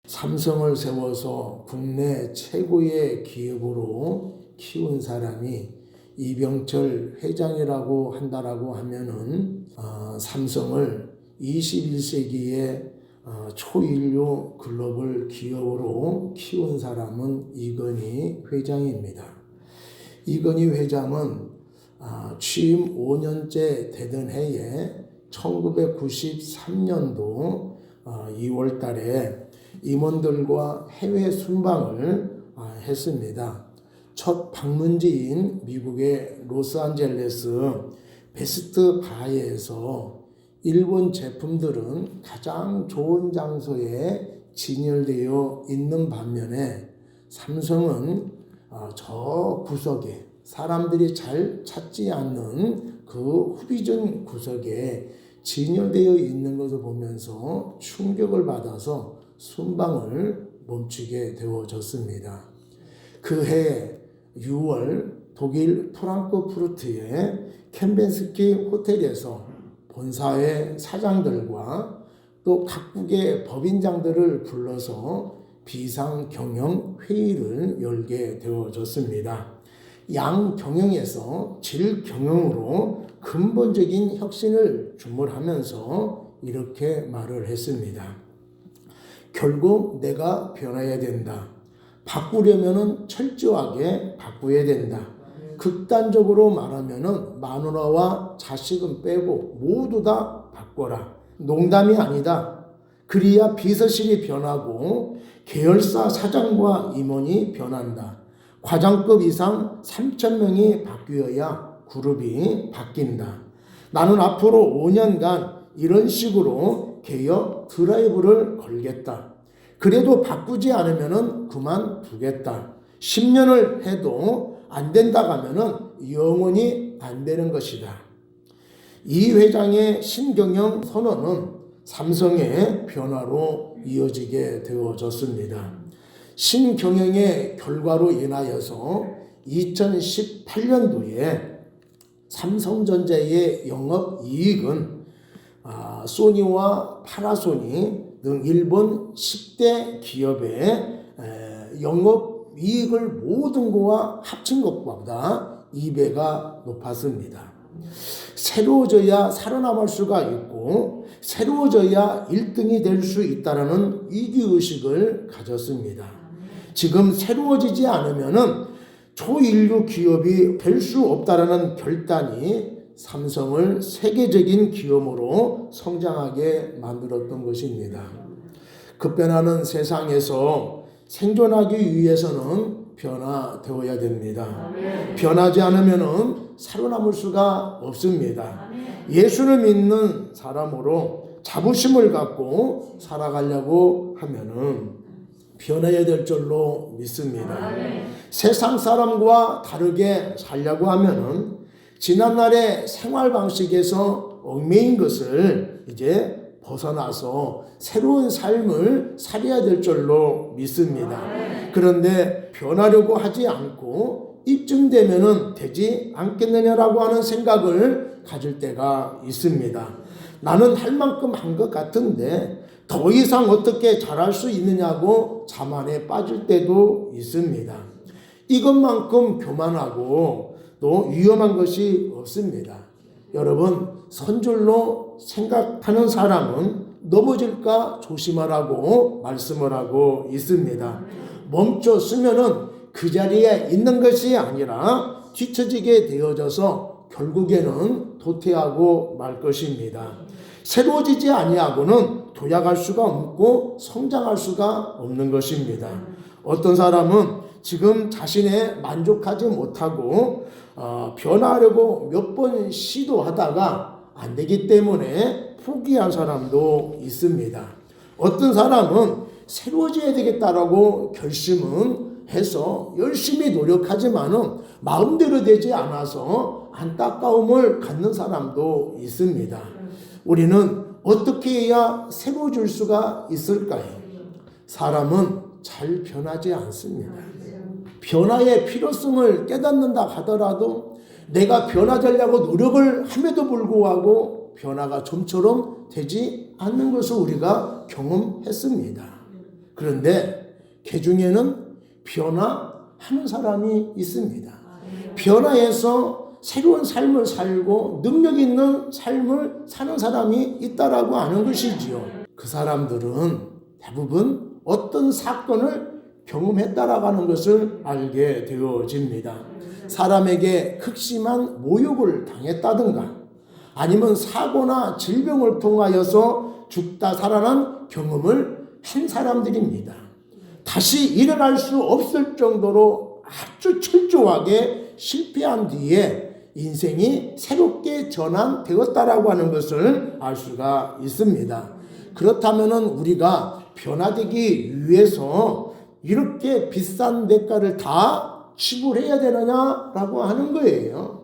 삼성을 세워서 국내 최고의 기업으로 키운 사람이 이병철 회장이라고 한다라고 하면은 삼성을 21세기의 초인류 글로벌 기업으로 키운 사람은 이건희 회장입니다. 이건희 회장은 취임 5년째 되던 해에 1993년도 2월 달에 임원들과 해외 순방을 했습니다. 첫 방문지인 미국의 로스앤젤레스 베스트 바에서 일본 제품들은 가장 좋은 장소에 진열되어 있는 반면에 삼성은 저 구석에 사람들이 잘 찾지 않는 그 후비전 구석에 진열되어 있는 것을 보면서 충격을 받아서 순방을 멈추게 되어졌습니다. 그해 6월 독일 프랑크푸르트의 켐벤스키 호텔에서 본사의 사장들과 또 각국의 법인장들을 불러서 비상경영 회의를 열게 되어졌습니다. 양경영에서 질경영으로 근본적인 혁신을 주문하면서 이렇게 말을 했습니다. 결국 내가 변해야 된다. 바꾸려면 철저하게 바꿔야 된다. 극단적으로 말하면 마누라와 자식은 빼고 모두 다 바꿔라. 농담이 아니다. 그래야 비서실이 변하고 계열사 사장과 임원이 변한다. 과장급 이상 3,000명이 바뀌어야 그룹이 바뀐다. 나는 앞으로 5년간 이런 식으로 개혁 드라이브를 걸겠다. 그래도 바꾸지 않으면 그만두겠다. 10년을 해도 안 된다 하면은 영원히 안 되는 것이다. 이 회장의 신경영 선언은 삼성의 변화로 이어지게 되어졌습니다. 신경영의 결과로 인하여서 2018년도에 삼성전자의 영업이익은 소니와 파나소닉 등 일본 10대 기업의 영업이익을 모든 거와 합친 것보다 2배가 높았습니다. 새로워져야 살아남을 수가 있고 새로워져야 1등이 될 수 있다는 위기의식을 가졌습니다. 지금 새로워지지 않으면 초인류 기업이 될 수 없다는 결단이 삼성을 세계적인 기업으로 성장하게 만들었던 것입니다. 급변하는 세상에서 생존하기 위해서는 변화되어야 됩니다. 변하지 않으면 살아남을 수가 없습니다. 예수를 믿는 사람으로 자부심을 갖고 살아가려고 하면은 변해야 될 줄로 믿습니다. 세상 사람과 다르게 살려고 하면은 지난날의 생활 방식에서 얽매인 것을 이제 벗어나서 새로운 삶을 살아야 될 줄로 믿습니다. 그런데 변하려고 하지 않고 입증되면은 되지 않겠느냐라고 하는 생각을 가질 때가 있습니다. 나는 할 만큼 한 것 같은데 더 이상 어떻게 잘할 수 있느냐고 자만에 빠질 때도 있습니다. 이것만큼 교만하고 또 위험한 것이 없습니다. 여러분, 선줄로 생각하는 사람은 넘어질까 조심하라고 말씀을 하고 있습니다. 멈춰서면은 그 자리에 있는 것이 아니라 뒤처지게 되어져서 결국에는 도태하고 말 것입니다. 새로워지지 아니하고는 도약할 수가 없고 성장할 수가 없는 것입니다. 어떤 사람은 지금 자신에 만족하지 못하고 변화하려고 몇 번 시도하다가 안 되기 때문에 포기한 사람도 있습니다. 어떤 사람은 새로워져야 되겠다라고 결심은 해서 열심히 노력하지만은 마음대로 되지 않아서 안타까움을 갖는 사람도 있습니다. 우리는 어떻게 해야 새로워질 수가 있을까요? 사람은 잘 변하지 않습니다. 변화의 필요성을 깨닫는다 하더라도 내가 변화되려고 노력을 함에도 불구하고 변화가 좀처럼 되지 않는 것을 우리가 경험했습니다. 그런데 그 중에는 변화하는 사람이 있습니다. 변화해서 새로운 삶을 살고 능력 있는 삶을 사는 사람이 있다라고 하는 것이지요. 그 사람들은 대부분 어떤 사건을 경험했다라고 하는 것을 알게 되어집니다. 사람에게 극심한 모욕을 당했다든가 아니면 사고나 질병을 통하여서 죽다 살아난 경험을 한 사람들입니다. 다시 일어날 수 없을 정도로 아주 철저하게 실패한 뒤에 인생이 새롭게 전환되었다라고 하는 것을 알 수가 있습니다. 그렇다면 우리가 변화되기 위해서 이렇게 비싼 대가를 다 지불해야 되느냐라고 하는 거예요.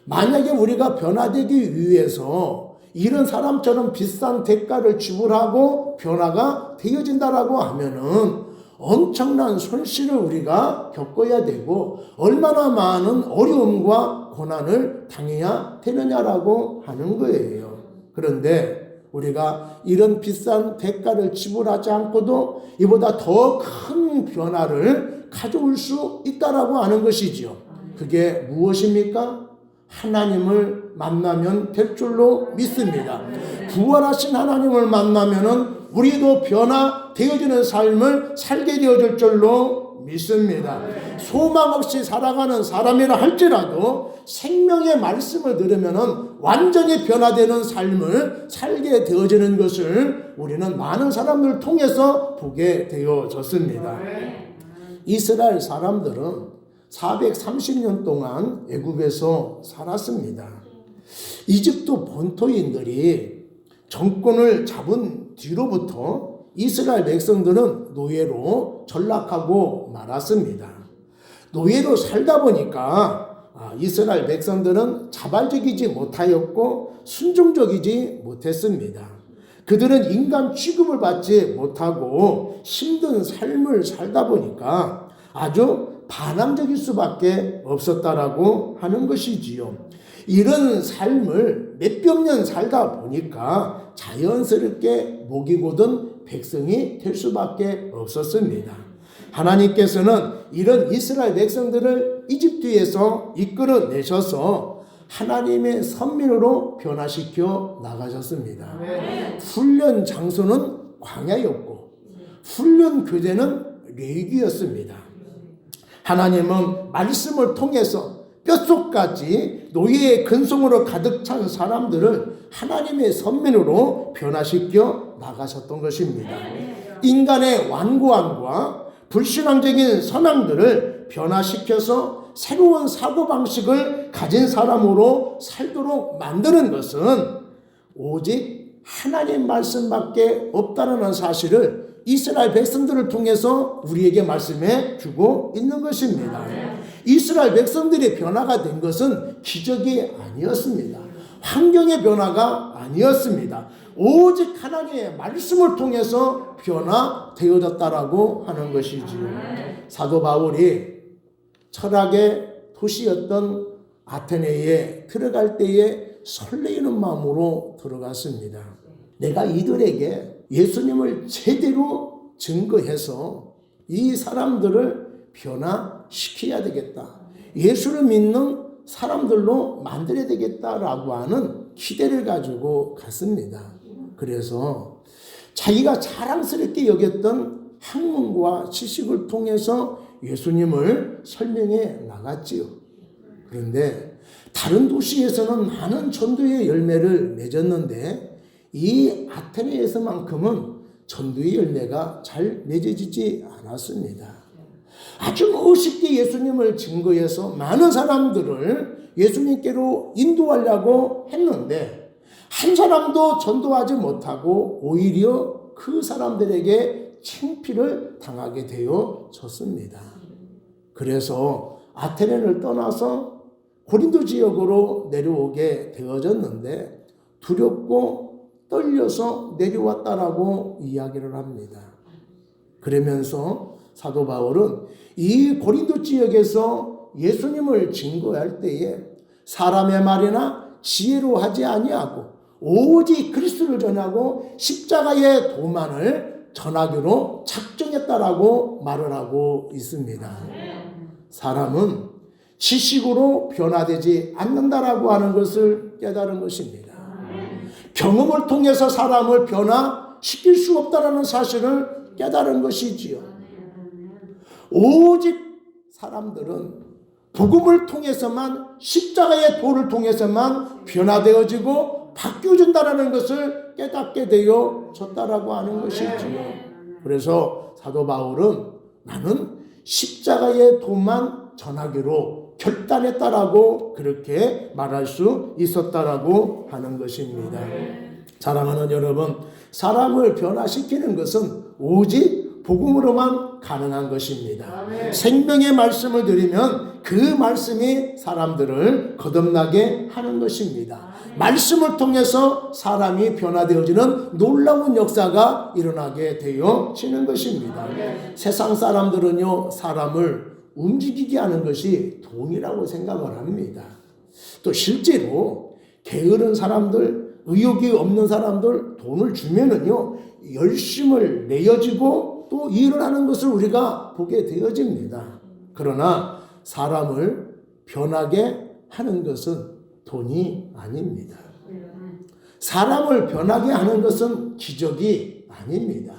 만약에 우리가 변화되기 위해서 이런 사람처럼 비싼 대가를 지불하고 변화가 되어진다라고 하면은 엄청난 손실을 우리가 겪어야 되고 얼마나 많은 어려움과 고난을 당해야 되느냐라고 하는 거예요. 그런데 우리가 이런 비싼 대가를 지불하지 않고도 이보다 더 큰 변화를 가져올 수 있다라고 하는 것이죠. 그게 무엇입니까? 하나님을 만나면 될 줄로 믿습니다. 부활하신 하나님을 만나면은 우리도 변화되어지는 삶을 살게 되어질 줄로 믿습니다. 소망 없이 살아가는 사람이라 할지라도 생명의 말씀을 들으면은 완전히 변화되는 삶을 살게 되어지는 것을 우리는 많은 사람들을 통해서 보게 되어졌습니다. 이스라엘 사람들은 430년 동안 애굽에서 살았습니다. 이집트 본토인들이 정권을 잡은 뒤로부터 이스라엘 백성들은 노예로 전락하고 말았습니다. 노예로 살다 보니까 이스라엘 백성들은 자발적이지 못하였고 순종적이지 못했습니다. 그들은 인간 취급을 받지 못하고 힘든 삶을 살다 보니까 아주 반항적일 수밖에 없었다라고 하는 것이지요. 이런 삶을 몇백 년 살다 보니까 자연스럽게 목이 곧은 백성이 될 수밖에 없었습니다. 하나님께서는 이런 이스라엘 백성들을 이집트에서 이끌어내셔서 하나님의 선민으로 변화시켜 나가셨습니다. 훈련 장소는 광야였고 훈련 교대는 레위기였습니다. 하나님은 말씀을 통해서 뼛속까지 노예의 근성으로 가득 찬 사람들을 하나님의 선민으로 변화시켜 나가셨던 것입니다. 인간의 완고함과 불신앙적인 선앙들을 변화시켜서 새로운 사고방식을 가진 사람으로 살도록 만드는 것은 오직 하나님 말씀밖에 없다는 사실을 이스라엘 백성들을 통해서 우리에게 말씀해 주고 있는 것입니다. 이스라엘 백성들의 변화가 된 것은 기적이 아니었습니다. 환경의 변화가 아니었습니다. 오직 하나님의 말씀을 통해서 변화되어졌다라고 하는 것이지요. 사도 바울이 철학의 도시였던 아테네에 들어갈 때에 설레이는 마음으로 들어갔습니다. 내가 이들에게 예수님을 제대로 증거해서 이 사람들을 변화시켜야 되겠다. 예수를 믿는 사람들로 만들어야 되겠다라고 하는 기대를 가지고 갔습니다. 그래서 자기가 자랑스럽게 여겼던 학문과 지식을 통해서 예수님을 설명해 나갔지요. 그런데 다른 도시에서는 많은 전도의 열매를 맺었는데 이 아테네에서만큼은 전도의 열매가 잘 맺어지지 않았습니다. 아주 멋있게 예수님을 증거해서 많은 사람들을 예수님께로 인도하려고 했는데 한 사람도 전도하지 못하고 오히려 그 사람들에게 창피를 당하게 되어졌습니다. 그래서 아테네를 떠나서 고린도 지역으로 내려오게 되어졌는데 두렵고 떨려서 내려왔다라고 이야기를 합니다. 그러면서 사도 바울은 이 고린도 지역에서 예수님을 증거할 때에 사람의 말이나 지혜로 하지 아니하고 오직 그리스도를 전하고 십자가의 도만을 전하기로 작정했다라고 말을 하고 있습니다. 사람은 지식으로 변화되지 않는다라고 하는 것을 깨달은 것입니다. 경험을 통해서 사람을 변화시킬 수 없다라는 사실을 깨달은 것이지요. 오직 사람들은 복음을 통해서만, 십자가의 도를 통해서만 변화되어지고 바뀌어진다라는 것을 깨닫게 되어졌다라고 하는 것이지요. 그래서 사도 바울은 나는 십자가의 도만 전하기로 결단했다라고 그렇게 말할 수 있었다라고 하는 것입니다. 사랑하는 여러분, 사람을 변화시키는 것은 오직 복음으로만 가능한 것입니다. 생명의 말씀을 드리면 그 말씀이 사람들을 거듭나게 하는 것입니다. 말씀을 통해서 사람이 변화되어지는 놀라운 역사가 일어나게 되어지는 것입니다. 세상 사람들은요, 사람을 움직이게 하는 것이 돈이라고 생각을 합니다. 또 실제로 게으른 사람들, 의욕이 없는 사람들 돈을 주면은요, 열심을 내어지고 또 일을 하는 것을 우리가 보게 되어집니다. 그러나 사람을 변하게 하는 것은 돈이 아닙니다. 사람을 변하게 하는 것은 기적이 아닙니다.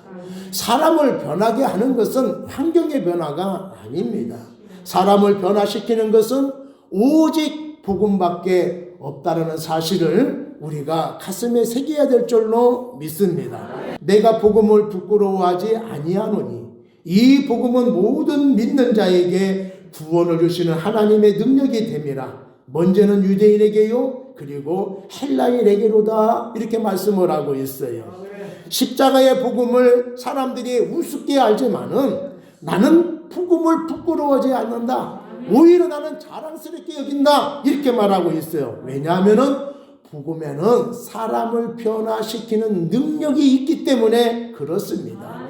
사람을 변하게 하는 것은 환경의 변화가 아닙니다. 사람을 변화시키는 것은 오직 복음밖에 없다는 사실을 우리가 가슴에 새겨야 될 줄로 믿습니다. 내가 복음을 부끄러워하지 아니하노니 이 복음은 모든 믿는 자에게 구원을 주시는 하나님의 능력이 됨이라. 먼저는 유대인에게요, 그리고 헬라인에게로다, 이렇게 말씀을 하고 있어요. 십자가의 복음을 사람들이 우습게 알지만은 나는 복음을 부끄러워하지 않는다, 오히려 나는 자랑스럽게 여긴다, 이렇게 말하고 있어요. 왜냐하면은 복음에는 사람을 변화시키는 능력이 있기 때문에 그렇습니다.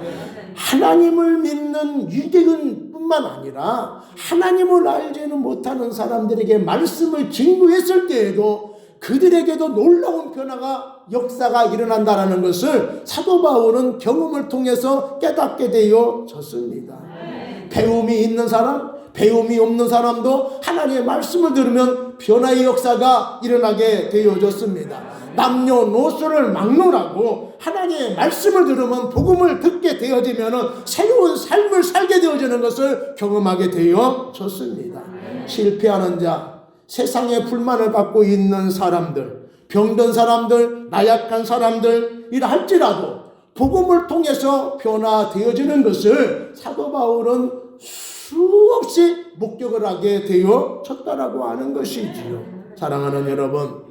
하나님을 믿는 유대인뿐만 아니라 하나님을 알지는 못하는 사람들에게 말씀을 증거했을 때에도 그들에게도 놀라운 변화가, 역사가 일어난다는 것을 사도 바울은 경험을 통해서 깨닫게 되어졌습니다. 배움이 있는 사람, 배움이 없는 사람도 하나님의 말씀을 들으면 변화의 역사가 일어나게 되어졌습니다. 남녀노소를 막론하고 하나님의 말씀을 들으면, 복음을 듣게 되어지면 새로운 삶을 살게 되어지는 것을 경험하게 되어졌습니다. 실패하는 자, 세상에 불만을 갖고 있는 사람들, 병든 사람들, 나약한 사람들 이라 할지라도 복음을 통해서 변화되어지는 것을 사도 바울은 수없이 목격을 하게 되어졌다라고 하는 것이지요. 사랑하는 여러분,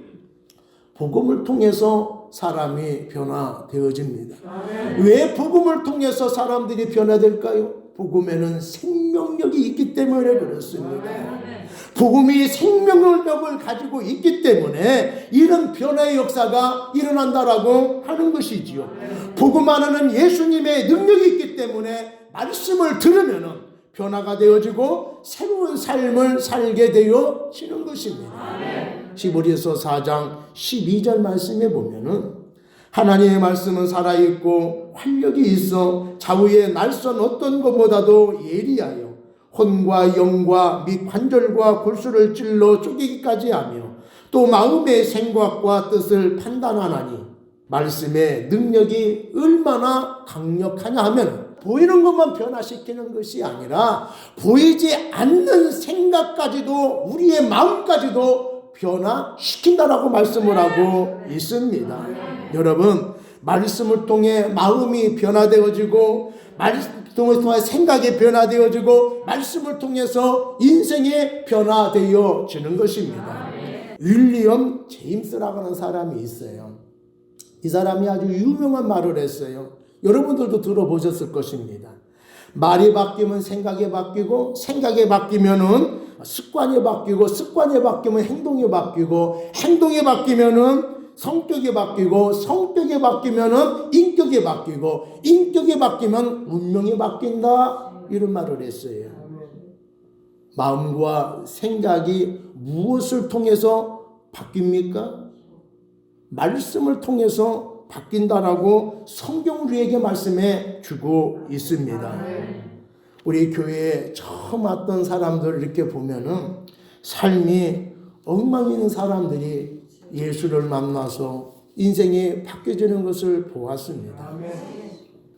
복음을 통해서 사람이 변화되어집니다. 왜 복음을 통해서 사람들이 변화될까요? 복음에는 생명력이 있기 때문에 그렇습니다. 복음이 생명력을 가지고 있기 때문에 이런 변화의 역사가 일어난다라고 하는 것이지요. 복음 안에는 예수님의 능력이 있기 때문에 말씀을 들으면은 변화가 되어지고 새로운 삶을 살게 되어지는 것입니다. 히브리서 4장 12절 말씀에 보면은 하나님의 말씀은 살아있고 활력이 있어 좌우의 날선 어떤 것보다도 예리하여 혼과 영과 및 관절과 골수를 찔러 쪼개기까지 하며 또 마음의 생각과 뜻을 판단하나니 말씀의 능력이 얼마나 강력하냐 하면 보이는 것만 변화시키는 것이 아니라 보이지 않는 생각까지도, 우리의 마음까지도 변화시킨다라고 말씀을 하고 있습니다. 여러분, 말씀을 통해 마음이 변화되어지고, 말씀을 통해 생각이 변화되어지고, 말씀을 통해서 인생이 변화되어지는 것입니다. 윌리엄 제임스라고 하는 사람이 있어요. 이 사람이 아주 유명한 말을 했어요. 여러분들도 들어보셨을 것입니다. 말이 바뀌면 생각이 바뀌고, 생각이 바뀌면은 습관이 바뀌고, 습관이 바뀌면 행동이 바뀌고, 행동이 바뀌면은 성격이 바뀌고, 성격이 바뀌면은 인격이 바뀌고, 인격이 바뀌면 운명이 바뀐다, 이런 말을 했어요. 마음과 생각이 무엇을 통해서 바뀝니까? 말씀을 통해서 바뀐다라고 성경 우리에게 말씀해 주고 있습니다. 우리 교회에 처음 왔던 사람들 이렇게 보면은 삶이 엉망이 있는 사람들이 예수를 만나서 인생이 바뀌어지는 것을 보았습니다.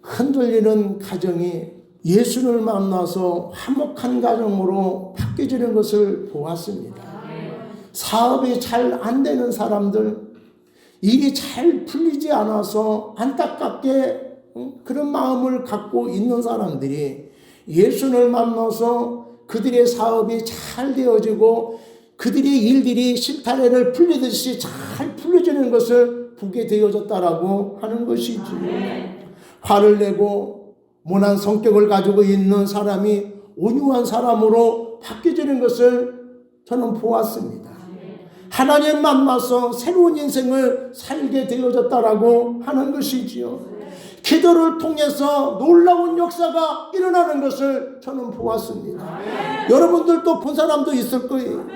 흔들리는 가정이 예수를 만나서 화목한 가정으로 바뀌어지는 것을 보았습니다. 사업이 잘 안 되는 사람들, 일이 잘 풀리지 않아서 안타깝게 그런 마음을 갖고 있는 사람들이 예수를 만나서 그들의 사업이 잘 되어지고 그들의 일들이 실타래를 풀리듯이 잘 풀려지는 것을 보게 되어졌다라고 하는 것이지. 화를 내고 모난 성격을 가지고 있는 사람이 온유한 사람으로 바뀌어지는 것을 저는 보았습니다. 하나님 만나서 새로운 인생을 살게 되어졌다라고 하는 것이지요. 기도를 통해서 놀라운 역사가 일어나는 것을 저는 보았습니다. 여러분들도 본 사람도 있을 거예요.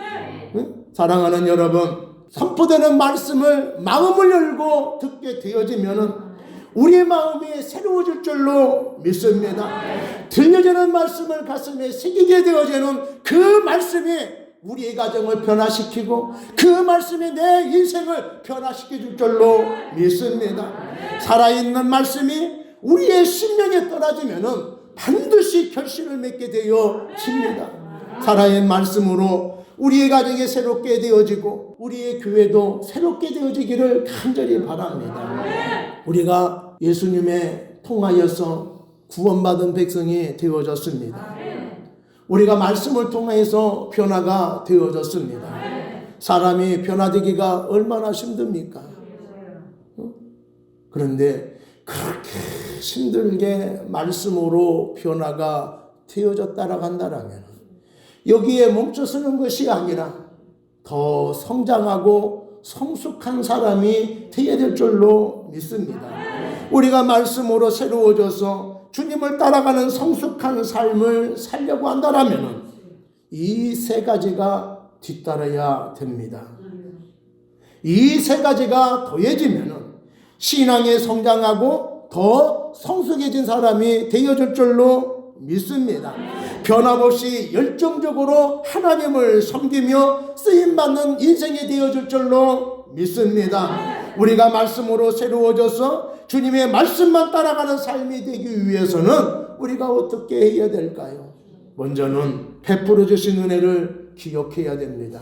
응? 사랑하는 여러분, 선포되는 말씀을 마음을 열고 듣게 되어지면은 우리의 마음이 새로워질 줄로 믿습니다. 들려지는 말씀을 가슴에 새기게 되어지는 그 말씀이 우리의 가정을 변화시키고 그 말씀이 내 인생을 변화시켜줄 줄로 믿습니다. 살아있는 말씀이 우리의 심령에 떨어지면은 반드시 결실을 맺게 되어집니다. 살아있는 말씀으로 우리의 가정이 새롭게 되어지고 우리의 교회도 새롭게 되어지기를 간절히 바랍니다. 우리가 예수님의 통하여서 구원받은 백성이 되어졌습니다. 우리가 말씀을 통해서 변화가 되어졌습니다. 사람이 변화되기가 얼마나 힘듭니까? 그런데 그렇게 힘들게 말씀으로 변화가 되어졌다라고 한다면 여기에 멈춰서는 것이 아니라 더 성장하고 성숙한 사람이 되어야 될 줄로 믿습니다. 우리가 말씀으로 새로워져서 주님을 따라가는 성숙한 삶을 살려고 한다면 이 세 가지가 뒤따라야 됩니다. 이 세 가지가 더해지면 신앙에 성장하고 더 성숙해진 사람이 되어질 줄로 믿습니다. 변함없이 열정적으로 하나님을 섬기며 쓰임받는 인생이 되어질 줄로 믿습니다. 우리가 말씀으로 새로워져서 주님의 말씀만 따라가는 삶이 되기 위해서는 우리가 어떻게 해야 될까요? 먼저는 베풀어 주신 은혜를 기억해야 됩니다.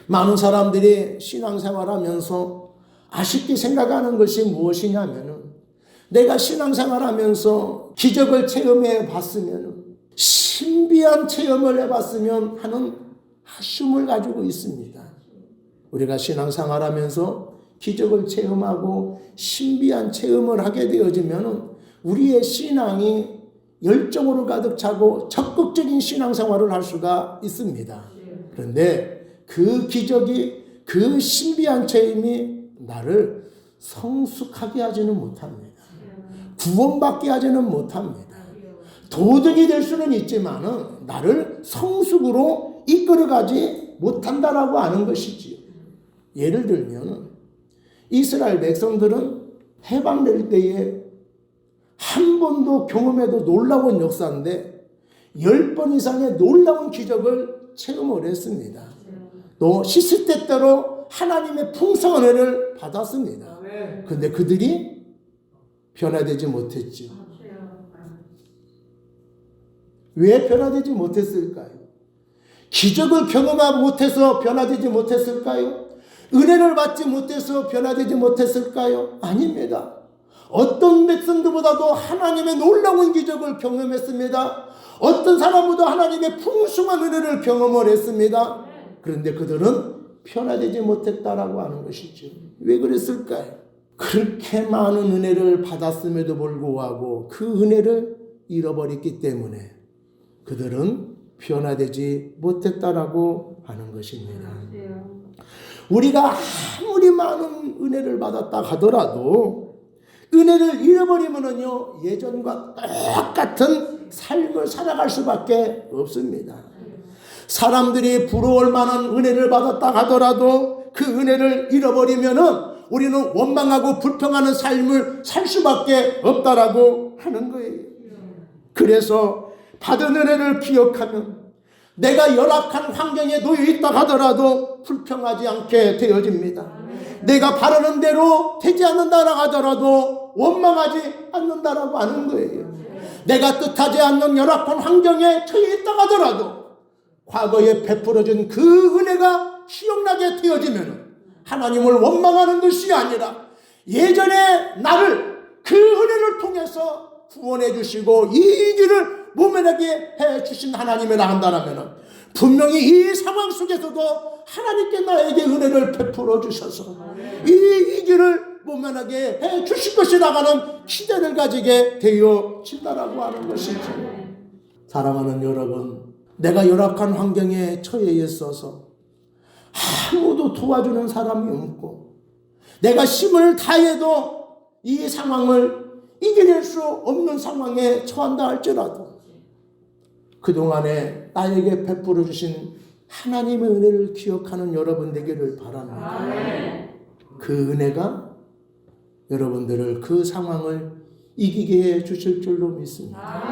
많은 사람들이 신앙생활하면서 아쉽게 생각하는 것이 무엇이냐면은 내가 신앙생활하면서 기적을 체험해 봤으면 신비한 체험을 해봤으면 하는 아쉬움을 가지고 있습니다. 우리가 신앙생활하면서 기적을 체험하고 신비한 체험을 하게 되어지면 우리의 신앙이 열정으로 가득 차고 적극적인 신앙생활을 할 수가 있습니다. 그런데 그 기적이 그 신비한 체험이 나를 성숙하게 하지는 못합니다. 구원받게 하지는 못합니다. 도둑이 될 수는 있지만 나를 성숙으로 이끌어가지 못한다라고 하는 것이지요. 예를 들면 이스라엘 백성들은 해방될 때에 한 번도 경험해도 놀라운 역사인데 10번 이상의 놀라운 기적을 체험을 했습니다. 또 시스때때로 하나님의 풍성한 은혜를 받았습니다. 그런데 그들이 변화되지 못했죠. 왜 변화되지 못했을까요? 기적을 경험하지 못해서 변화되지 못했을까요? 은혜를 받지 못해서 변화되지 못했을까요? 아닙니다. 어떤 백성들보다도 하나님의 놀라운 기적을 경험했습니다. 어떤 사람보다 하나님의 풍성한 은혜를 경험을 했습니다. 그런데 그들은 변화되지 못했다라고 하는 것이죠. 왜 그랬을까요? 그렇게 많은 은혜를 받았음에도 불구하고 그 은혜를 잃어버렸기 때문에 그들은 변화되지 못했다라고 하는 것입니다. 우리가 아무리 많은 은혜를 받았다 하더라도 은혜를 잃어버리면은요 예전과 똑같은 삶을 살아갈 수밖에 없습니다. 사람들이 부러울 만한 은혜를 받았다 하더라도 그 은혜를 잃어버리면은 우리는 원망하고 불평하는 삶을 살 수밖에 없다라고 하는 거예요. 그래서 받은 은혜를 기억하면 내가 열악한 환경에 놓여 있다 하더라도 불평하지 않게 되어집니다. 내가 바라는 대로 되지 않는다라고 하더라도 원망하지 않는다라고 하는 거예요. 내가 뜻하지 않는 열악한 환경에 처해 있다 하더라도 과거에 베풀어진 그 은혜가 기억나게 되어지면 하나님을 원망하는 것이 아니라 예전에 나를 그 은혜를 통해서 구원해 주시고 이 길을 모면하게 해 주신 하나님이라 한다면 분명히 이 상황 속에서도 하나님께 나에게 은혜를 베풀어 주셔서 이 길을 모면하게 해 주실 것이라고 하는 기대를 가지게 되어진다라고 하는 것이죠. 사랑하는 여러분, 내가 열악한 환경에 처해 있어서 아무도 도와주는 사람이 없고 내가 힘을 다해도 이 상황을 이겨낼 수 없는 상황에 처한다 할지라도 그동안에 나에게 베풀어 주신 하나님의 은혜를 기억하는 여러분 되기를 바랍니다. 그 은혜가 여러분들을 그 상황을 이기게 해 주실 줄로 믿습니다.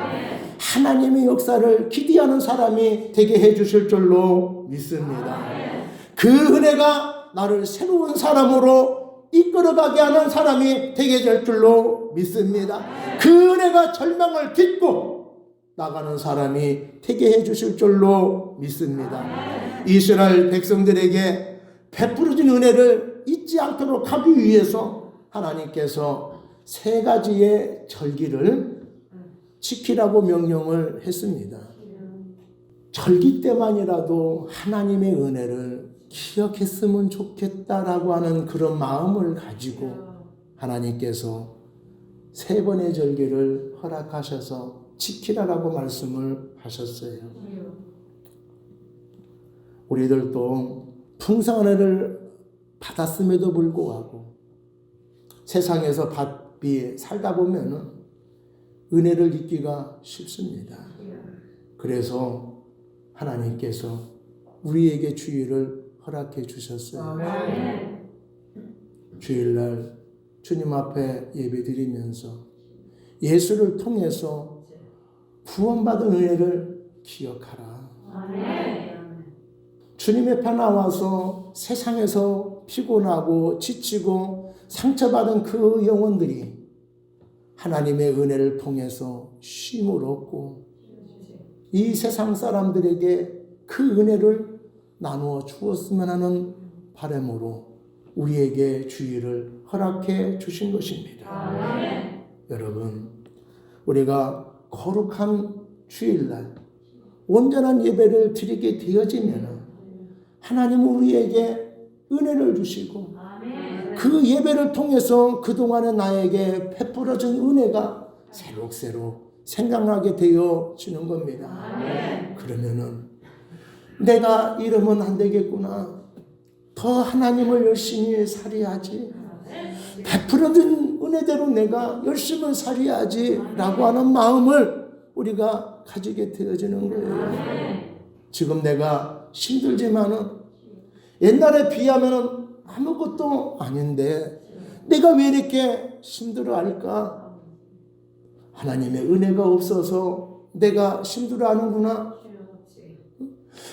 하나님의 역사를 기대하는 사람이 되게 해 주실 줄로 믿습니다. 그 은혜가 나를 새로운 사람으로 이끌어가게 하는 사람이 되게 될 줄로 믿습니다. 그 은혜가 절망을 딛고 나가는 사람이 되게 해 주실 줄로 믿습니다. 이스라엘 백성들에게 베풀어진 은혜를 잊지 않도록 하기 위해서 하나님께서 3가지의 절기를 지키라고 명령을 했습니다. 절기 때만이라도 하나님의 은혜를 기억했으면 좋겠다라고 하는 그런 마음을 가지고 하나님께서 3번의 절기를 허락하셔서 지키라라고 말씀을 하셨어요. 우리들도 풍성한 은혜를 받았음에도 불구하고 세상에서 바삐 살다 보면 은혜를 잊기가 쉽습니다. 그래서 하나님께서 우리에게 주일을 허락해 주셨어요. 주일날 주님 앞에 예배드리면서 예수를 통해서 구원받은 은혜를 기억하라. 주님 앞에 나와서 세상에서 피곤하고 지치고 상처받은 그 영혼들이 하나님의 은혜를 통해서 쉼을 얻고 이 세상 사람들에게 그 은혜를 나누어 주었으면 하는 바람으로 우리에게 주일을 허락해 주신 것입니다. 여러분, 우리가 거룩한 주일날 온전한 예배를 드리게 되어지면 하나님은 우리에게 은혜를 주시고 그 예배를 통해서 그동안에 나에게 베풀어진 은혜가 새록새록 생각나게 되어지는 겁니다. 그러면은 내가 이러면 안 되겠구나. 더 하나님을 열심히 살아야지. 베풀어진 은혜대로 내가 열심히 살아야지 라고 하는 마음을 우리가 가지게 되어지는 거예요. 지금 내가 힘들지만은 옛날에 비하면은 아무것도 아닌데 내가 왜 이렇게 힘들어할까? 하나님의 은혜가 없어서 내가 힘들어하는구나.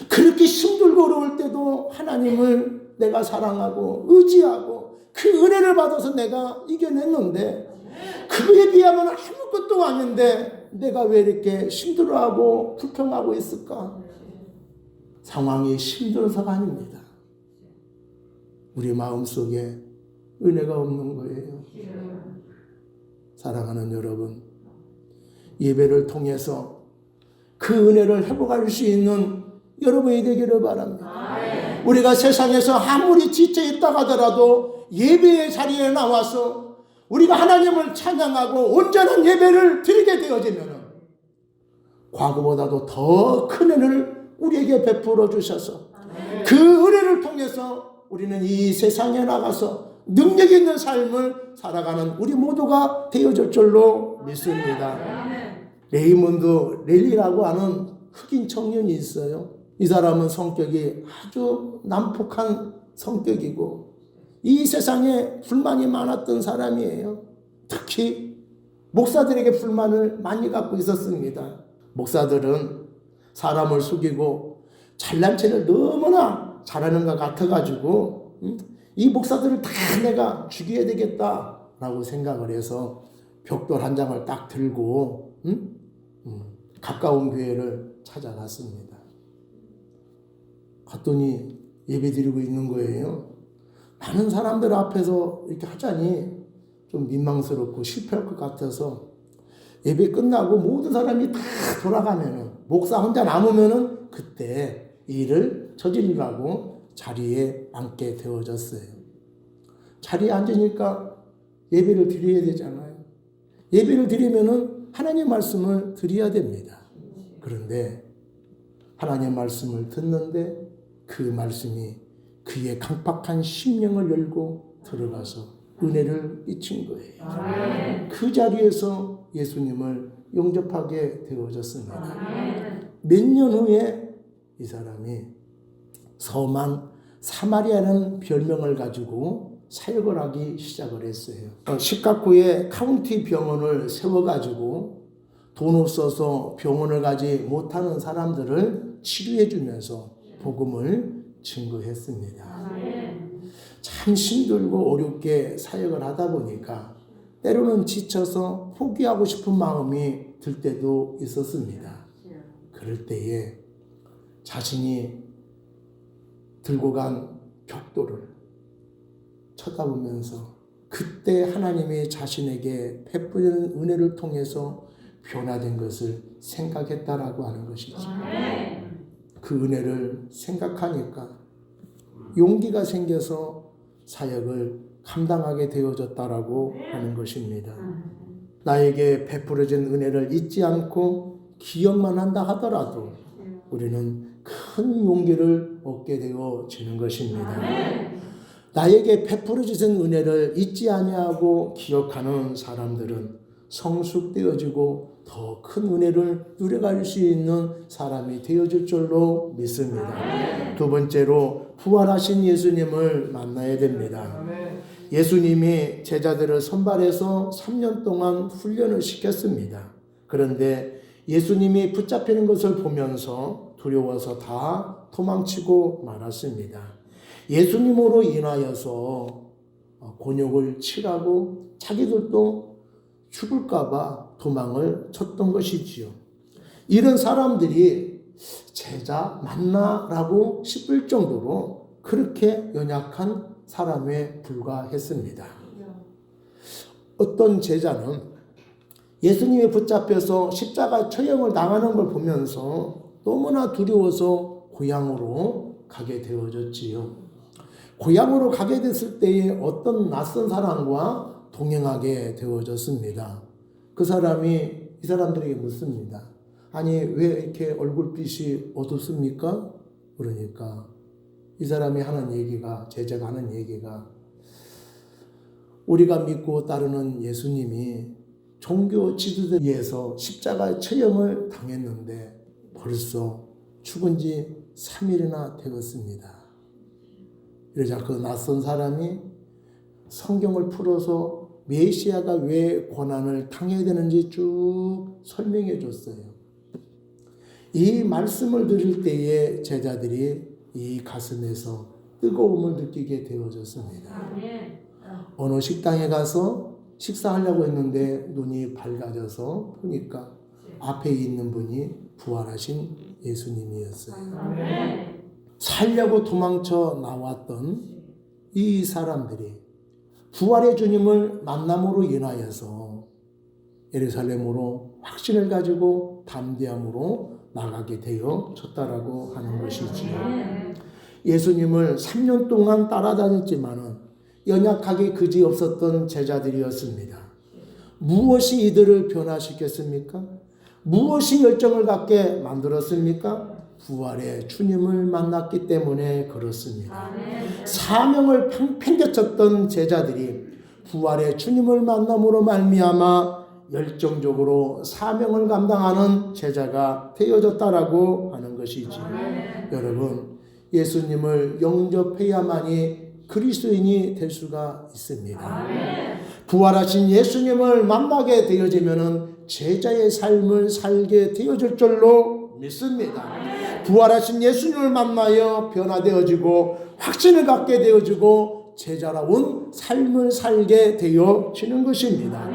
그렇게 힘들고 어려울 때도 하나님을 내가 사랑하고 의지하고 그 은혜를 받아서 내가 이겨냈는데 그에 비하면 아무것도 아닌데 내가 왜 이렇게 힘들어하고 불평하고 있을까? 상황이 힘들어서가 아닙니다. 우리 마음속에 은혜가 없는 거예요. 사랑하는 여러분, 예배를 통해서 그 은혜를 회복할 수 있는 여러분이 되기를 바랍니다. 우리가 세상에서 아무리 지쳐있다 하더라도 예배의 자리에 나와서 우리가 하나님을 찬양하고 온전한 예배를 드리게 되어지면 과거보다도 더 큰 은혜를 우리에게 베풀어 주셔서 그 은혜를 통해서 우리는 이 세상에 나가서 능력 있는 삶을 살아가는 우리 모두가 되어질 줄로 믿습니다. 레이몬드 렐리라고 하는 흑인 청년이 있어요. 이 사람은 성격이 아주 난폭한 성격이고 이 세상에 불만이 많았던 사람이에요. 특히 목사들에게 불만을 많이 갖고 있었습니다. 목사들은 사람을 속이고 잘난 체를 너무나 잘하는 것 같아가지고 이 목사들을 다 내가 죽여야 되겠다라고 생각을 해서 벽돌 한 장을 딱 들고 가까운 교회를 찾아갔습니다. 갔더니 예배드리고 있는 거예요. 많은 사람들 앞에서 이렇게 하자니 좀 민망스럽고 실패할 것 같아서 예배 끝나고 모든 사람이 다 돌아가면은 목사 혼자 남으면은 그때 일을 저지르라고 자리에 앉게 되어졌어요. 자리에 앉으니까 예배를 드려야 되잖아요. 예배를 드리면은 하나님의 말씀을 드려야 됩니다. 그런데 하나님의 말씀을 듣는데 그 말씀이 그의 강팍한 심령을 열고 들어가서 은혜를 끼친 거예요. 그 자리에서 예수님을 영접하게 되어졌습니다. 몇 년 후에 이 사람이 서만 사마리아라는 별명을 가지고 사역을 하기 시작을 했어요. 시카고에 카운티 병원을 세워가지고 돈 없어서 병원을 가지 못하는 사람들을 치료해 주면서 복음을 증거했습니다. 참 힘들고 어렵게 사역을 하다 보니까 때로는 지쳐서 포기하고 싶은 마음이 들 때도 있었습니다. 그럴 때에 자신이 들고 간 벽돌을 쳐다보면서 그때 하나님이 자신에게 베푸는 은혜를 통해서 변화된 것을 생각했다라고 하는 것이죠. 그 은혜를 생각하니까 용기가 생겨서 사역을 감당하게 되어졌다라고 하는 것입니다. 나에게 베풀어진 은혜를 잊지 않고 기억만 한다 하더라도 우리는 큰 용기를 얻게 되어지는 것입니다. 나에게 베풀어진 은혜를 잊지 아니하고 기억하는 사람들은 성숙되어지고 더 큰 은혜를 누려갈 수 있는 사람이 되어질 줄로 믿습니다. 두 번째로 부활하신 예수님을 만나야 됩니다. 예수님이 제자들을 선발해서 3년 동안 훈련을 시켰습니다. 그런데 예수님이 붙잡히는 것을 보면서 두려워서 다 도망치고 말았습니다. 예수님으로 인하여서 곤욕을 치라고 자기들도 죽을까봐 도망을 쳤던 것이지요. 이런 사람들이 제자 맞나라고 싶을 정도로 그렇게 연약한 사람에 불과했습니다. 어떤 제자는 예수님이 붙잡혀서 십자가 처형을 당하는 걸 보면서 너무나 두려워서 고향으로 가게 되어졌지요. 고향으로 가게 됐을 때에 어떤 낯선 사람과 동행하게 되어졌습니다. 그 사람이 이 사람들에게 묻습니다. 아니 왜 이렇게 얼굴빛이 어둡습니까? 그러니까 이 사람이 하는 얘기가, 제자가 하는 얘기가, 우리가 믿고 따르는 예수님이 종교 지도자에 의해서 십자가 처형을 당했는데 벌써 죽은 지 3일이나 되었습니다. 그러자 그 낯선 사람이 성경을 풀어서 메시아가 왜 고난을 당해야 되는지 쭉 설명해 줬어요. 이 말씀을 들을 때에 제자들이 이 가슴에서 뜨거움을 느끼게 되어졌습니다. 어느 식당에 가서 식사하려고 했는데 눈이 밝아져서 보니까 앞에 있는 분이 부활하신 예수님이었어요. 살려고 도망쳐 나왔던 이 사람들이 부활의 주님을 만남으로 인하여서 예루살렘으로 확신을 가지고 담대함으로 나가게 되어졌다라고 하는 것이지요. 예수님을 3년 동안 따라다녔지만은 연약하게 그지없었던 제자들이었습니다. 무엇이 이들을 변화시켰습니까? 무엇이 열정을 갖게 만들었습니까? 부활의 주님을 만났기 때문에 그렇습니다. 사명을 팽개쳤던 제자들이 부활의 주님을 만남으로 말미암아 열정적으로 사명을 감당하는 제자가 되어졌다라고 하는 것이지. 여러분, 예수님을 영접해야만이 그리스도인이 될 수가 있습니다. 부활하신 예수님을 만나게 되어지면 제자의 삶을 살게 되어질 줄로 믿습니다. 부활하신 예수님을 만나여 변화되어지고 확신을 갖게 되어지고 제자라운 삶을 살게 되어지는 것입니다.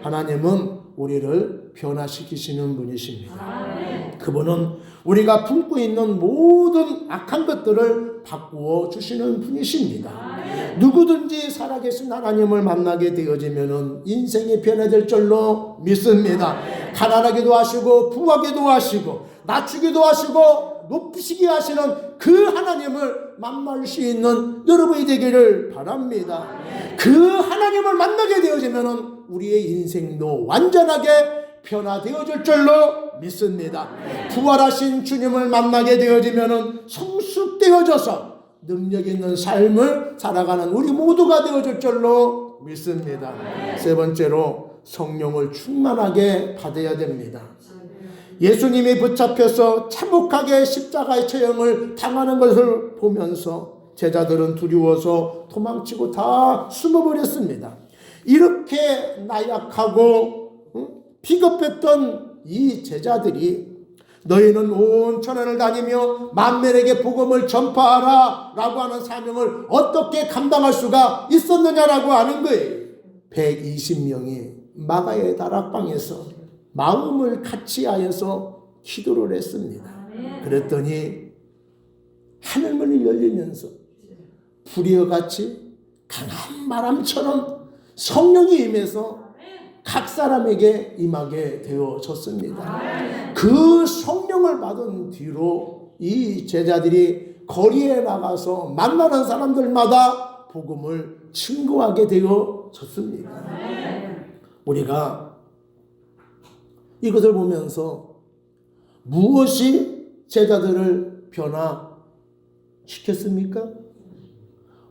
하나님은 우리를 변화시키시는 분이십니다. 그분은 우리가 품고 있는 모든 악한 것들을 바꾸어 주시는 분이십니다. 누구든지 살아계신 하나님을 만나게 되어지면 인생이 변화될 줄로 믿습니다. 가난하기도 하시고 부하기도 하시고 낮추기도 하시고 높이시게 하시는 그 하나님을 만날 수 있는 여러분이 되기를 바랍니다. 그 하나님을 만나게 되어지면 우리의 인생도 완전하게 변화되어질 줄로 믿습니다. 부활하신 주님을 만나게 되어지면 성숙되어져서 능력 있는 삶을 살아가는 우리 모두가 되어질 줄로 믿습니다. 세 번째로 성령을 충만하게 받아야 됩니다. 예수님이 붙잡혀서 참혹하게 십자가의 처형을 당하는 것을 보면서 제자들은 두려워서 도망치고 다 숨어버렸습니다. 이렇게 나약하고 비겁했던 이 제자들이 너희는 온 천하를 다니며 만민에게 복음을 전파하라 라고 하는 사명을 어떻게 감당할 수가 있었느냐라고 하는 거예요. 120명이 마가의 다락방에서 마음을 같이하여서 기도를 했습니다. 그랬더니 하늘문이 열리면서 불이와 같이 강한 바람처럼 성령이 임해서 각 사람에게 임하게 되어졌습니다. 그 성령을 받은 뒤로 이 제자들이 거리에 나가서 만나는 사람들마다 복음을 증거하게 되어졌습니다. 우리가 이것을 보면서 무엇이 제자들을 변화시켰습니까?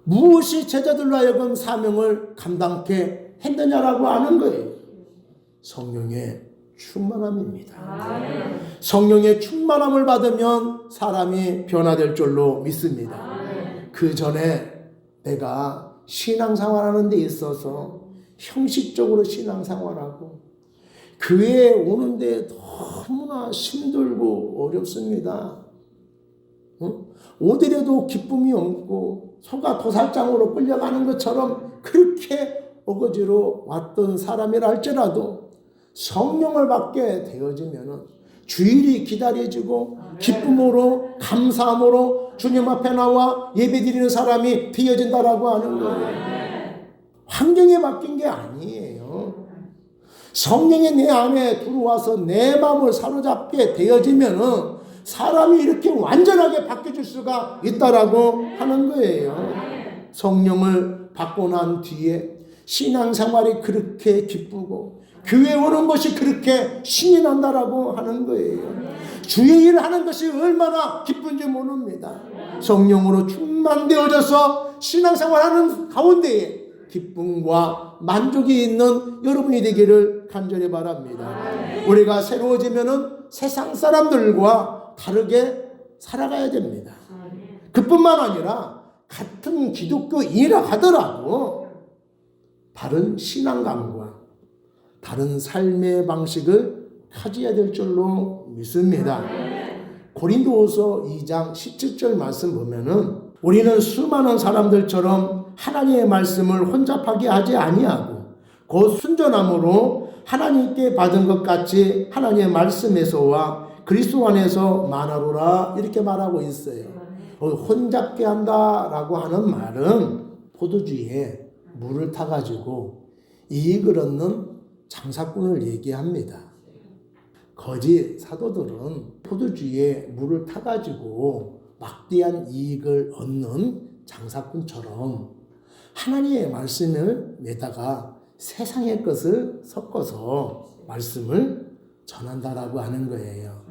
무엇이 제자들로 하여금 사명을 감당케 했느냐라고 하는 거예요. 성령의 충만함입니다. 성령의 충만함을 받으면 사람이 변화될 줄로 믿습니다. 그 전에 내가 신앙생활하는 데 있어서 형식적으로 신앙생활하고 교회에 오는데 너무나 힘들고 어렵습니다. 오더라도 기쁨이 없고 소가 도살장으로 끌려가는 것처럼 그렇게 어거지로 왔던 사람이라 할지라도 성령을 받게 되어지면 주일이 기다려지고 기쁨으로 감사함으로 주님 앞에 나와 예배드리는 사람이 되어진다라고 하는 거예요. 환경에 바뀐 게 아니에요. 성령이 내 안에 들어와서 내 마음을 사로잡게 되어지면 사람이 이렇게 완전하게 바뀌어질 수가 있다라고 하는 거예요. 성령을 받고 난 뒤에 신앙생활이 그렇게 기쁘고 교회 오는 것이 그렇게 신이 난다라고 하는 거예요. 주의 일을 하는 것이 얼마나 기쁜지 모릅니다. 성령으로 충만되어져서 신앙생활하는 가운데에 기쁨과 만족이 있는 여러분이 되기를 간절히 바랍니다. 우리가 새로워지면은 세상 사람들과 다르게 살아가야 됩니다. 그뿐만 아니라 같은 기독교인이라 하더라도 다른 신앙감과 다른 삶의 방식을 가져야 될 줄로 믿습니다. 고린도후서 2장 17절 말씀 보면은 우리는 수많은 사람들처럼 하나님의 말씀을 혼잡하게 하지 아니하고 곧 순전함으로 하나님께 받은 것 같이 하나님의 말씀에서와 그리스도 안에서 만하로라 이렇게 말하고 있어요. 혼잡게 한다라고 하는 말은 포도주에 물을 타가지고 이익을 얻는 장사꾼을 얘기합니다. 거짓 사도들은 포도주에 물을 타가지고 막대한 이익을 얻는 장사꾼처럼 하나님의 말씀을 내다가 세상의 것을 섞어서 말씀을 전한다라고 하는 거예요.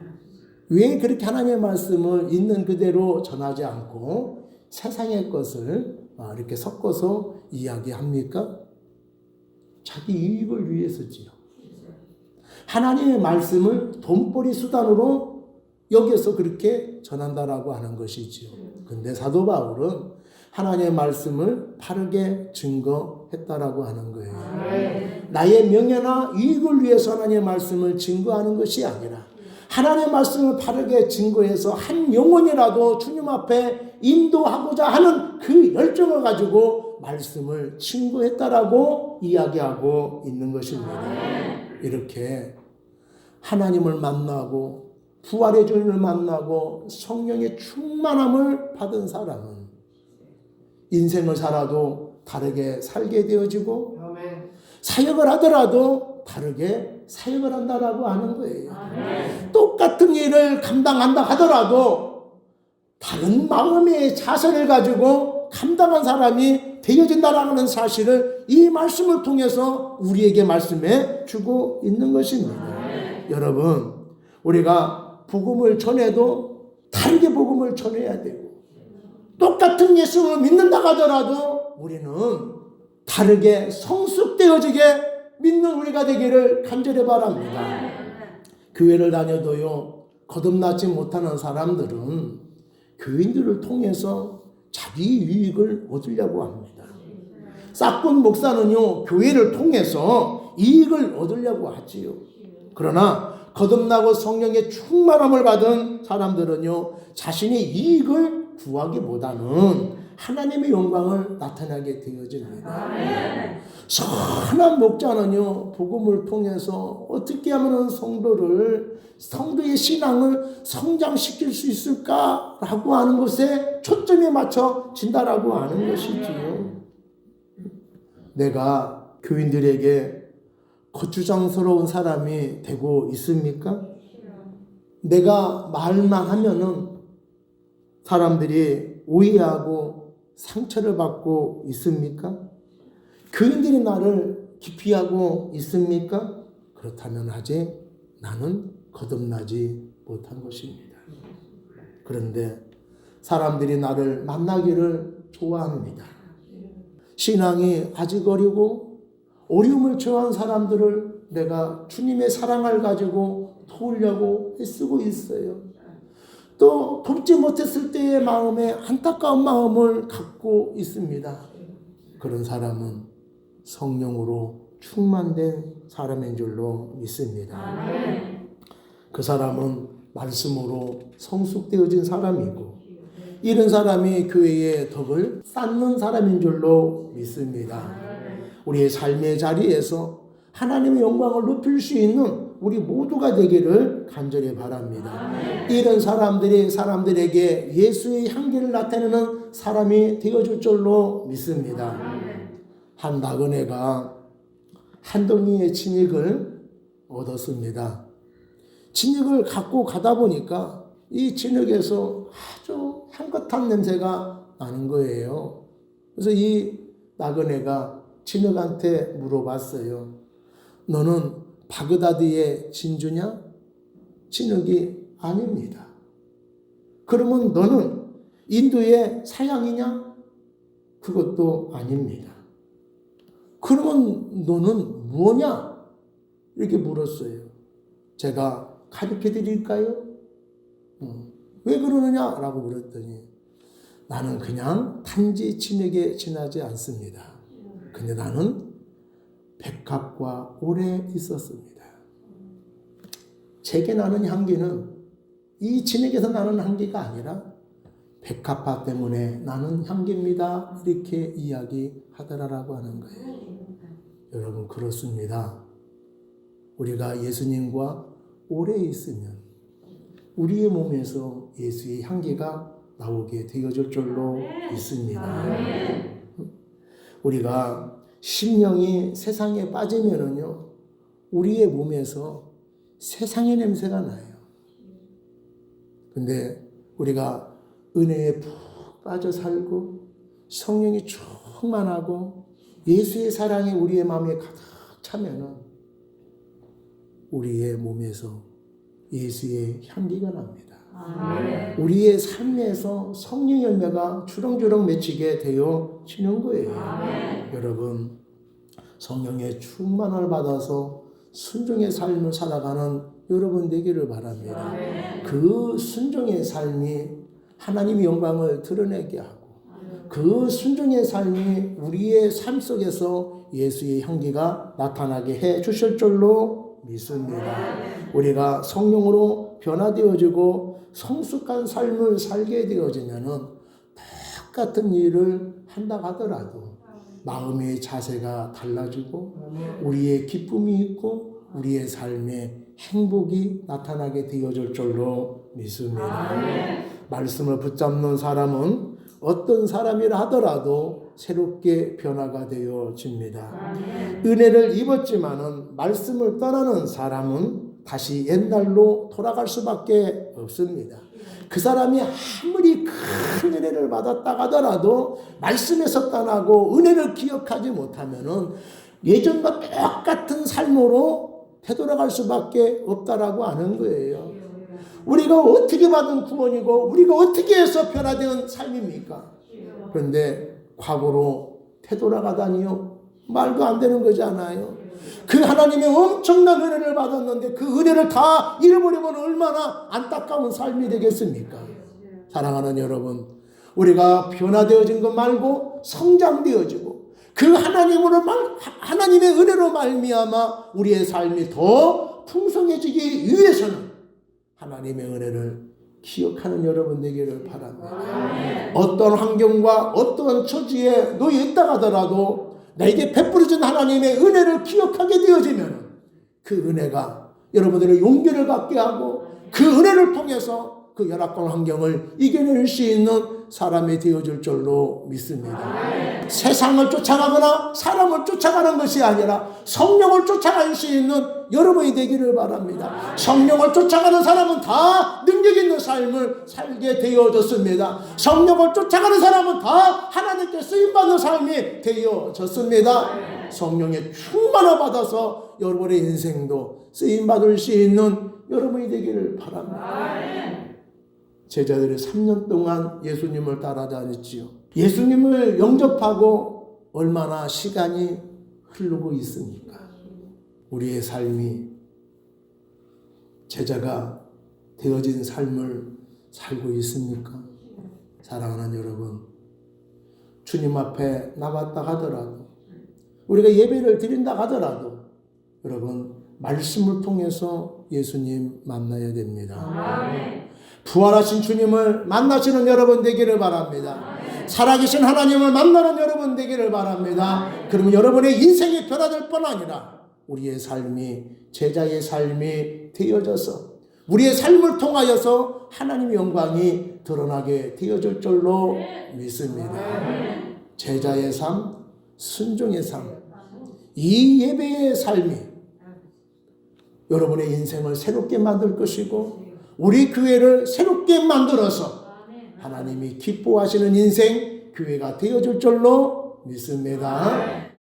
왜 그렇게 하나님의 말씀을 있는 그대로 전하지 않고 세상의 것을 이렇게 섞어서 이야기합니까? 자기 이익을 위해서지요. 하나님의 말씀을 돈벌이 수단으로 여기서 그렇게 전한다라고 하는 것이지요. 근데 사도 바울은 하나님의 말씀을 바르게 증거했다라고 하는 거예요. 나의 명예나 이익을 위해서 하나님의 말씀을 증거하는 것이 아니라 하나님의 말씀을 바르게 증거해서 한 영혼이라도 주님 앞에 인도하고자 하는 그 열정을 가지고 말씀을 증거했다라고 이야기하고 있는 것입니다. 이렇게 하나님을 만나고 부활의 주님을 만나고 성령의 충만함을 받은 사람은 인생을 살아도 다르게 살게 되어지고 사역을 하더라도 다르게 사역을 한다라고 하는 거예요. 똑같은 일을 감당한다 하더라도 다른 마음의 자세를 가지고 감당한 사람이 되어진다라는 사실을 이 말씀을 통해서 우리에게 말씀해 주고 있는 것입니다. 여러분, 우리가 복음을 전해도 다르게 복음을 전해야 되고 똑같은 예수를 믿는다 하더라도 우리는 다르게 성숙되어지게 믿는 우리가 되기를 간절히 바랍니다. 교회를 다녀도요, 거듭나지 못하는 사람들은 교인들을 통해서 자기 유익을 얻으려고 합니다. 싹군 목사는요, 교회를 통해서 이익을 얻으려고 하지요. 그러나 거듭나고 성령의 충만함을 받은 사람들은요, 자신의 이익을 구하기보다는 하나님의 영광을 나타나게 되어집니다. 선한 목자는요, 복음을 통해서 어떻게 하면 성도의 신앙을 성장시킬 수 있을까라고 하는 것에 초점이 맞춰진다라고 하는 것이지요. 내가 교인들에게 거추장스러운 사람이 되고 있습니까? 내가 말만 하면은 사람들이 오해하고 상처를 받고 있습니까? 교인들이 나를 기피하고 있습니까? 그렇다면 아직 나는 거듭나지 못한 것입니다. 그런데 사람들이 나를 만나기를 좋아합니다. 신앙이 아직 어리고 어려움을 처한 사람들을 내가 주님의 사랑을 가지고 도우려고 애쓰고 있어요. 또 돕지 못했을 때의 마음에 안타까운 마음을 갖고 있습니다. 그런 사람은 성령으로 충만된 사람인 줄로 믿습니다. 그 사람은 말씀으로 성숙되어진 사람이고 이런 사람이 교회의 덕을 쌓는 사람인 줄로 믿습니다. 우리의 삶의 자리에서 하나님의 영광을 높일 수 있는 우리 모두가 되기를 간절히 바랍니다. 이런 사람들이 사람들에게 예수의 향기를 나타내는 사람이 되어줄 줄로 믿습니다. 한 나그네가 한 덩이의 진흙을 얻었습니다. 진흙을 갖고 가다 보니까 이 진흙에서 아주 향긋한 냄새가 나는 거예요. 그래서 이 나그네가 진흙한테 물어봤어요. 너는 바그다드의 진주냐? 진흙이 아닙니다. 그러면 너는 인도의 사양이냐? 그것도 아닙니다. 그러면 너는 뭐냐? 이렇게 물었어요. 제가 가르쳐 드릴까요? 왜 그러느냐라고 물었더니 나는 그냥 단지 진흙에 지나지 않습니다. 근데 나는 백합과 오래 있었습니다. 제게 나는 향기는 이 진흙에서 나는 향기가 아니라 백합화 때문에 나는 향기입니다. 이렇게 이야기하더라라고 하는 거예요. 여러분, 그렇습니다. 우리가 예수님과 오래 있으면 우리의 몸에서 예수의 향기가 나오게 되어질 줄로 믿습니다. 우리가 심령이 세상에 빠지면은요, 우리의 몸에서 세상의 냄새가 나요. 근데 우리가 은혜에 푹 빠져 살고 성령이 충만하고 예수의 사랑이 우리의 마음에 가득 차면은 우리의 몸에서 예수의 향기가 납니다. 아멘. 우리의 삶에서 성령 열매가 주렁주렁 맺히게 되어지는 거예요. 아멘. 여러분, 성령의 충만을 받아서 순종의 삶을 살아가는 여러분 되기를 바랍니다. 아멘. 그 순종의 삶이 하나님의 영광을 드러내게 하고 그 순종의 삶이 우리의 삶 속에서 예수의 향기가 나타나게 해 주실 줄로 믿습니다. 우리가 성령으로 변화되어지고 성숙한 삶을 살게 되어지면은 똑같은 일을 한다 하더라도 마음의 자세가 달라지고 우리의 기쁨이 있고 우리의 삶에 행복이 나타나게 되어질 줄로 믿습니다. 말씀을 붙잡는 사람은 어떤 사람이라 하더라도 새롭게 변화가 되어집니다. 은혜를 입었지만은 말씀을 떠나는 사람은 다시 옛날로 돌아갈 수밖에 없습니다. 그 사람이 아무리 큰 은혜를 받았다 하더라도 말씀에서 떠나고 은혜를 기억하지 못하면은 예전과 똑같은 삶으로 되돌아갈 수밖에 없다라고 하는 거예요. 우리가 어떻게 받은 구원이고 우리가 어떻게 해서 변화된 삶입니까? 그런데 과거로 되돌아가다니요? 말도 안 되는 거잖아요. 그 하나님의 엄청난 은혜를 받았는데 그 은혜를 다 잃어버리면 얼마나 안타까운 삶이 되겠습니까? 사랑하는 여러분, 우리가 변화되어진 것 말고 성장되어지고 그 하나님의 은혜로 말미암아 우리의 삶이 더 풍성해지기 위해서는 하나님의 은혜를 기억하는 여러분 되기를 바랍니다. 어떤 환경과 어떤 처지에 놓여 있다 하더라도 나에게 베풀어진 하나님의 은혜를 기억하게 되어지면 그 은혜가 여러분들의 용기를 갖게 하고 그 은혜를 통해서 그 열악한 환경을 이겨낼 수 있는 사람이 되어줄 줄로 믿습니다. 세상을 쫓아가거나 사람을 쫓아가는 것이 아니라 성령을 쫓아갈 수 있는 여러분이 되기를 바랍니다. 성령을 쫓아가는 사람은 다 능력 있는 삶을 살게 되어졌습니다. 성령을 쫓아가는 사람은 다 하나님께 쓰임받는 삶이 되어졌습니다. 성령의 충만을 받아서 여러분의 인생도 쓰임받을 수 있는 여러분이 되기를 바랍니다. 제자들이 3년 동안 예수님을 따라다녔지요. 예수님을 영접하고 얼마나 시간이 흐르고 있습니까? 우리의 삶이 제자가 되어진 삶을 살고 있습니까? 사랑하는 여러분, 주님 앞에 나갔다 하더라도 우리가 예배를 드린다 하더라도 여러분 말씀을 통해서 예수님 만나야 됩니다. 부활하신 주님을 만나시는 여러분 되기를 바랍니다. 살아계신 하나님을 만나는 여러분 되기를 바랍니다. 그러면 여러분의 인생이 변화될 뿐 아니라 우리의 삶이 제자의 삶이 되어져서 우리의 삶을 통하여서 하나님의 영광이 드러나게 되어질 줄로 믿습니다. 제자의 삶, 순종의 삶, 이 예배의 삶이 여러분의 인생을 새롭게 만들 것이고 우리 교회를 새롭게 만들어서 하나님이 기뻐하시는 인생 교회가 되어줄 줄로 믿습니다.